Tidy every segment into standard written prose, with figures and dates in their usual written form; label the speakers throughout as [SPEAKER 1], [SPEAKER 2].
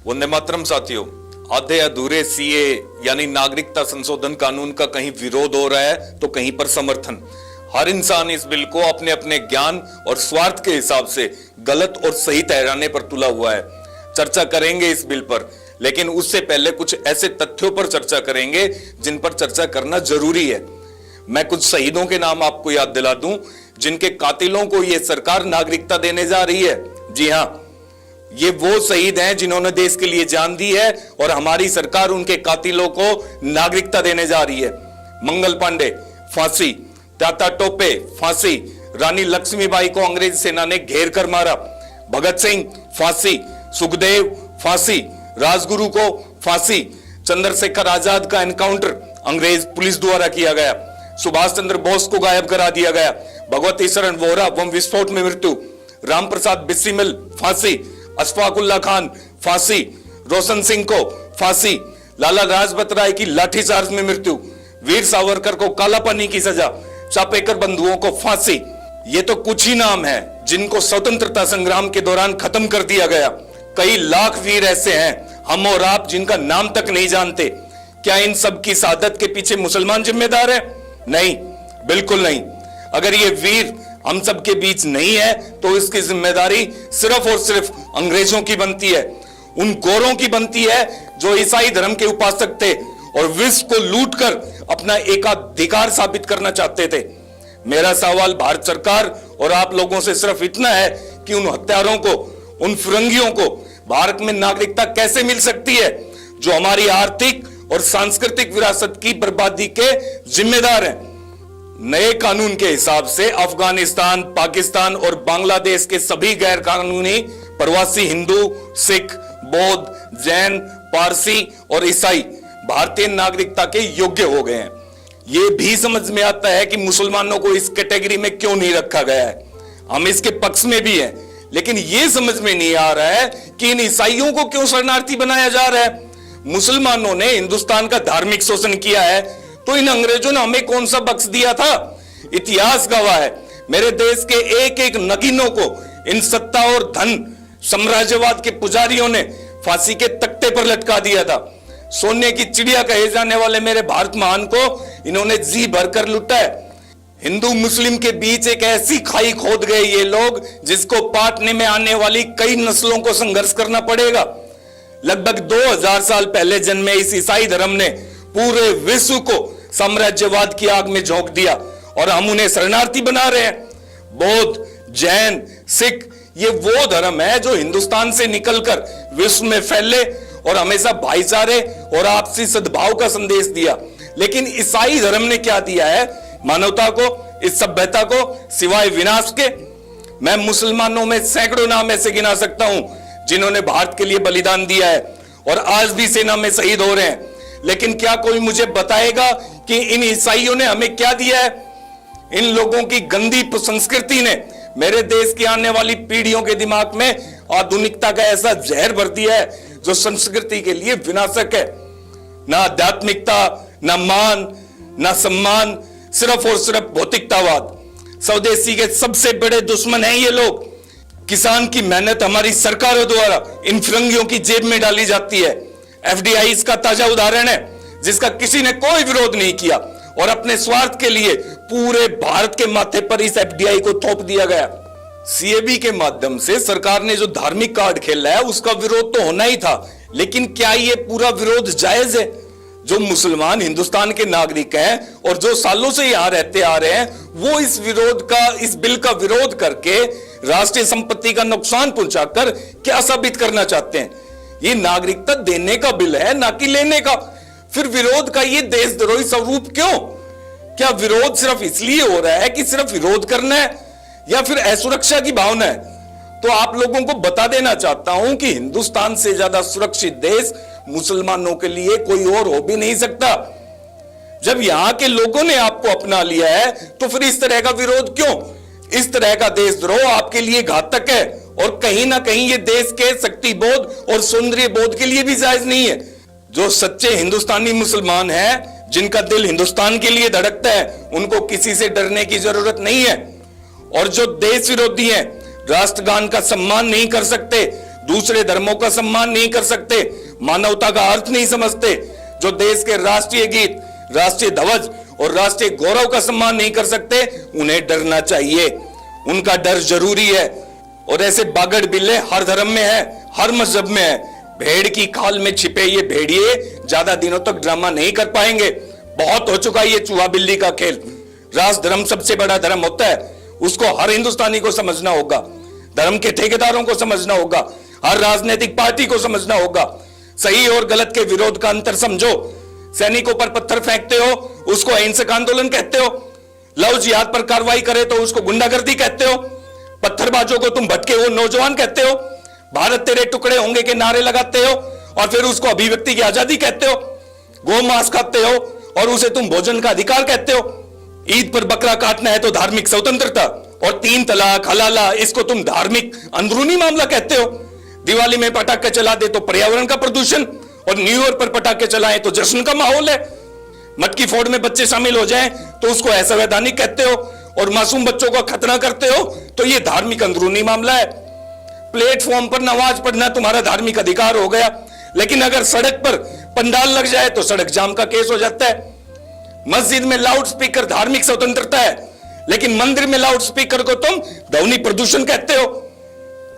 [SPEAKER 1] वंदे मातरम साथियों, आधे अधूरे सीए यानी नागरिकता संशोधन कानून का कहीं विरोध हो रहा है तो कहीं पर समर्थन। हर इंसान इस बिल को अपने अपने ज्ञान और स्वार्थ के हिसाब से गलत और सही ठहराने पर तुला हुआ है। चर्चा करेंगे इस बिल पर, लेकिन उससे पहले कुछ ऐसे तथ्यों पर चर्चा करेंगे जिन पर चर्चा करना जरूरी है। मैं कुछ शहीदों के नाम आपको याद दिला दूं जिनके कातिलों को यह सरकार नागरिकता देने जा रही है। जी हां, ये वो शहीद हैं जिन्होंने देश के लिए जान दी है और हमारी सरकार उनके कातिलों को नागरिकता देने जा रही है। मंगल पांडे फांसी, ताता टोपे फांसी, रानी लक्ष्मीबाई को अंग्रेज सेना ने घेर कर मारा, भगत सिंह फांसी, सुखदेव फांसी, राजगुरु को फांसी, चंद्रशेखर आजाद का एनकाउंटर अंग्रेज पुलिस द्वारा किया गया, सुभाष चंद्र बोस को गायब करा दिया गया, भगवती शरण वोहरा बम विस्फोट में मृत्यु, राम प्रसाद बिस्मिल फांसी, अशफाकुल्ला खान फांसी, रोशन सिंह को फांसी, लाला लाजपत राय की लाठीचार्ज में मृत्यु, वीर सावरकर को कालापानी की सजा, चापेकर बंधुओं को फांसी। ये तो कुछ ही नाम हैं जिनको स्वतंत्रता संग्राम के दौरान खत्म कर दिया गया। कई लाख वीर ऐसे हैं, हम और आप, जिनका नाम तक नहीं जानते। क्या इन सब की शहादत के पीछे मुसलमान जिम्मेदार है? नहीं, बिल्कुल नहीं। अगर ये वीर हम सब के बीच नहीं है तो इसकी जिम्मेदारी सिर्फ और सिर्फ अंग्रेजों की बनती है, उन गोरों की बनती है जो ईसाई धर्म के उपासक थे और विश्व को लूटकर अपना एकाधिकार साबित करना चाहते थे। मेरा सवाल भारत सरकार और आप लोगों से सिर्फ इतना है कि उन हत्यारों को, उन फिरंगियों को भारत में नागरिकता कैसे मिल सकती है जो हमारी आर्थिक और सांस्कृतिक विरासत की बर्बादी के जिम्मेदार हैं। नए कानून के हिसाब से अफगानिस्तान, पाकिस्तान और बांग्लादेश के सभी गैर कानूनी प्रवासी हिंदू, सिख, बौद्ध, जैन, पारसी और ईसाई भारतीय नागरिकता के योग्य हो गए हैं। यह भी समझ में आता है कि मुसलमानों को इस कैटेगरी में क्यों नहीं रखा गया है। हम इसके पक्ष में भी हैं, लेकिन यह समझ में नहीं आ रहा है कि इन ईसाइयों को क्यों शरणार्थी बनाया जा रहा है। मुसलमानों ने हिंदुस्तान का धार्मिक शोषण किया है तो इन अंग्रेजों ने हमें कौन सा बख्श दिया था? इतिहास गवाह है, मेरे देश के एक एक नगीनों को इन सत्ता और धन साम्राज्यवाद के पुजारियों ने फांसी के तख्ते पर लटका दिया था। सोने की चिड़िया कहे जाने वाले मेरे भारत महान को इन्होंने जी भरकर लूटा है। हिंदू मुस्लिम के बीच एक ऐसी खाई खोद गए ये लोग जिसको पाटने में आने वाली कई नस्लों को संघर्ष करना पड़ेगा। लगभग 2000 साल पहले जन्मे इस ईसाई धर्म ने पूरे विश्व को साम्राज्यवाद की आग में झोंक दिया और हम उन्हें शरणार्थी बना रहे हैं। बौद्ध, जैन, सिख ये वो धर्म है जो हिंदुस्तान से निकलकर विश्व में फैले और हमेशा भाईचारे और आपसी सद्भाव का संदेश दिया। लेकिन ईसाई धर्म ने क्या दिया है मानवता को, इस सभ्यता को, सिवाय विनाश के? मैं मुसलमानों में सैकड़ों नाम ऐसे गिना सकता हूं जिन्होंने भारत के लिए बलिदान दिया है और आज भी सेना में शहीद हो रहे हैं। लेकिन क्या कोई मुझे बताएगा कि इन ईसाइयों ने हमें क्या दिया है? इन लोगों की गंदी संस्कृति ने मेरे देश की आने वाली पीढ़ियों के दिमाग में आधुनिकता का ऐसा जहर भर दिया है जो संस्कृति के लिए विनाशक है। ना आध्यात्मिकता, ना मान, ना सम्मान, सिर्फ और सिर्फ भौतिकतावाद। स्वदेशी के सबसे बड़े दुश्मन हैं ये लोग। किसान की मेहनत हमारी सरकारों द्वारा इन फिरंगियों की जेब में डाली जाती है। एफडीआई इसका ताजा उदाहरण है जिसका किसी ने कोई विरोध नहीं किया और अपने स्वार्थ के लिए पूरे भारत के माथे पर इस एफडीआई को थोप दिया गया। सीएबी के माध्यम से सरकार ने जो धार्मिक कार्ड खेला है उसका विरोध तो होना ही था, लेकिन क्या ये पूरा विरोध जायज है? जो मुसलमान हिंदुस्तान के नागरिक हैं और जो सालों से यहां रहते आ रहे हैं वो इस बिल का विरोध करके राष्ट्रीय संपत्ति का नुकसान पहुंचाकर क्या साबित करना चाहते हैं? ये नागरिकता देने का बिल है, ना कि लेने का। फिर विरोध का ये देशद्रोही स्वरूप क्यों? क्या विरोध सिर्फ इसलिए हो रहा है कि सिर्फ विरोध करना है या फिर असुरक्षा की भावना है? तो आप लोगों को बता देना चाहता हूं कि हिंदुस्तान से ज्यादा सुरक्षित देश मुसलमानों के लिए कोई और हो भी नहीं सकता। जब यहां के लोगों ने आपको अपना लिया है तो फिर इस तरह का विरोध क्यों? इस तरह का देशद्रोह आपके लिए घातक है और कहीं ना कहीं ये देश के शक्ति बोध और सौंदर्य बोध के लिए भी जायज नहीं है। जो सच्चे हिंदुस्तानी मुसलमान हैं, जिनका दिल हिंदुस्तान के लिए धड़कता है, उनको किसी से डरने की जरूरत नहीं है। और जो देश विरोधी हैं, राष्ट्रगान का सम्मान नहीं कर सकते, दूसरे धर्मों का सम्मान नहीं कर सकते, मानवता का अर्थ नहीं समझते, जो देश के राष्ट्रीय गीत, राष्ट्रीय ध्वज और राष्ट्रीय गौरव का सम्मान नहीं कर सकते, उन्हें डरना चाहिए। उनका डर जरूरी है। और ऐसे बागड़ बिल्ले हर धर्म में है, हर मजहब में है। भेड़ की खाल में छिपे ये भेड़िए ज्यादा दिनों तक ड्रामा नहीं कर पाएंगे। बहुत हो चुका ये चूहा बिल्ली का खेल। राष्ट्र धर्म सबसे बड़ा धर्म होता है, उसको हर हिंदुस्तानी को समझना होगा, धर्म के ठेकेदारों को समझना होगा, हर राजनीतिक पार्टी को समझना होगा। सही और गलत के विरोध का अंतर समझो। सैनिकों पर पत्थर फेंकते हो, उसको अहिंसक आंदोलन कहते हो। लव जिहाद पर कार्रवाई करे तो उसको गुंडागर्दी कहते हो। पत्थरबाजों को तुम भटके हुए नौजवान कहते हो। भारत तेरे टुकड़े होंगे के नारे लगाते हो और फिर उसको अभिव्यक्ति की आजादी कहते हो। गौ मांस खाते हो और उसे तुम भोजन का अधिकार कहते हो। ईद पर बकरा काटना है तो धार्मिक स्वतंत्रता, और 3 तलाक हलाला इसको तुम धार्मिक अंदरूनी मामला कहते हो। दिवाली में पटाखे चला दे तो पर्यावरण का प्रदूषण, और न्यू ईयर पर पटाखे चलाएं तो जश्न का माहौल है। मटकी फोड़ में बच्चे शामिल हो जाएं तो उसको असंवैधानिक कहते हो, और मासूम बच्चों को खतना करते हो तो यह धार्मिक अंदरूनी मामला है। प्लेटफॉर्म पर नमाज पढ़ना तुम्हारा धार्मिक अधिकार हो गया, लेकिन अगर सड़क पर पंडाल लग जाए तो सड़क जाम का केस हो जाता है। मस्जिद में लाउड स्पीकर धार्मिक स्वतंत्रता है, लेकिन मंदिर में लाउड स्पीकर को तुम ध्वनि प्रदूषण कहते हो।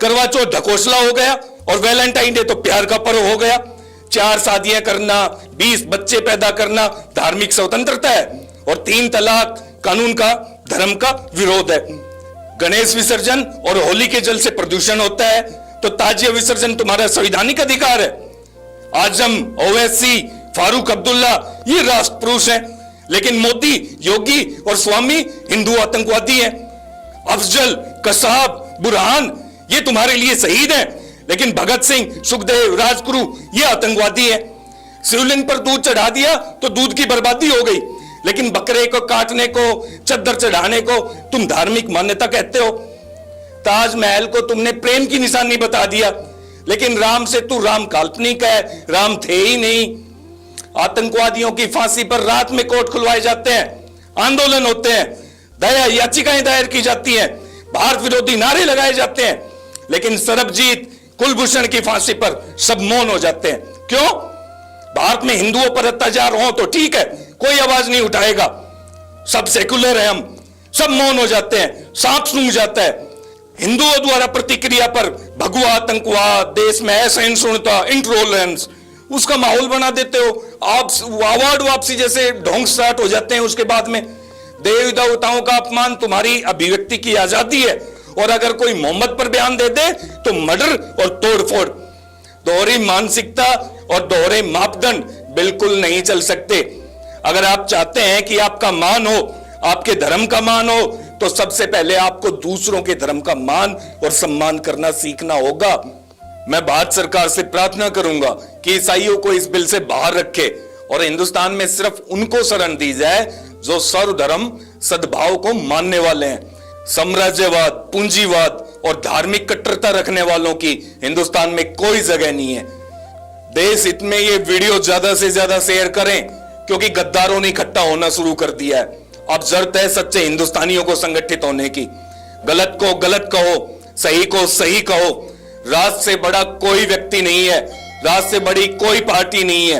[SPEAKER 1] करवा चौथ ढकोसला हो गया और वैलेंटाइन डे तो प्यार का पर्व हो गया। 4 शादियां करना, 20 बच्चे पैदा करना धार्मिक स्वतंत्रता है, और 3 तलाक कानून का धर्म का विरोध है। गणेश विसर्जन और होली के जल से प्रदूषण होता है तो ताजिया विसर्जन तुम्हारा संवैधानिक अधिकार है। आजम, ओवैसी, फारूक अब्दुल्ला ये राष्ट्र पुरुष हैं, लेकिन मोदी, योगी और स्वामी हिंदू आतंकवादी हैं। अफजल, कसाब, बुरहान ये तुम्हारे लिए शहीद हैं, लेकिन भगत सिंह, सुखदेव, राजगुरु ये आतंकवादी हैं। शिवलिंग पर दूध चढ़ा दिया तो दूध की बर्बादी हो गई, लेकिन बकरे को काटने को, चद्दर चढ़ाने को तुम धार्मिक मान्यता कहते हो। ताजमहल को तुमने प्रेम की निशानी बता दिया, लेकिन राम से तू राम काल्पनिक है, राम थे ही नहीं। आतंकवादियों की फांसी पर रात में कोर्ट खुलवाए जाते हैं, आंदोलन होते हैं, दया याचिकाएं दायर की जाती हैं, भारत विरोधी नारे लगाए जाते हैं, लेकिन सरबजीत, कुलभूषण की फांसी पर सब मौन हो जाते हैं। क्यों? भारत में हिंदुओं पर अत्याचार हो तो ठीक है, कोई आवाज नहीं उठाएगा, सब सेकुलर है, हम सब मौन हो जाते हैं, सांप सूंघ जाता है। हिंदुओं द्वारा प्रतिक्रिया पर भगवा आतंकवाद, देश में असहिष्णुता, इंटॉलरेंस उसका माहौल बना देते हो। आप अवार्ड वापसी जैसे ढोंग स्टार्ट हो जाते हैं। उसके बाद में देवी देवताओं का अपमान तुम्हारी अभिव्यक्ति की आजादी है, और अगर कोई मोहम्मद पर बयान दे दे तो मर्डर और तोड़फोड़। दोहरी मानसिकता और दोहरे मापदंड बिल्कुल नहीं चल सकते। अगर आप चाहते हैं कि आपका मान हो, आपके धर्म का मान हो, तो सबसे पहले आपको दूसरों के धर्म का मान और सम्मान करना सीखना होगा। मैं भारत सरकार से प्रार्थना करूंगा कि ईसाइयों को इस बिल से बाहर रखे और हिंदुस्तान में सिर्फ उनको शरण दी जाए जो सर्वधर्म सद्भाव को मानने वाले हैं। साम्राज्यवाद, पूंजीवाद और धार्मिक कट्टरता रखने वालों की हिंदुस्तान में कोई जगह नहीं है। देश हित में ये वीडियो ज्यादा से ज्यादा शेयर करें, क्योंकि गद्दारों ने इकट्ठा होना शुरू कर दिया है। अब जरूरत है सच्चे हिंदुस्तानियों को संगठित होने की। गलत को गलत कहो, सही को सही कहो। राष्ट्र से बड़ा कोई व्यक्ति नहीं है, राष्ट्र से बड़ी कोई पार्टी नहीं है।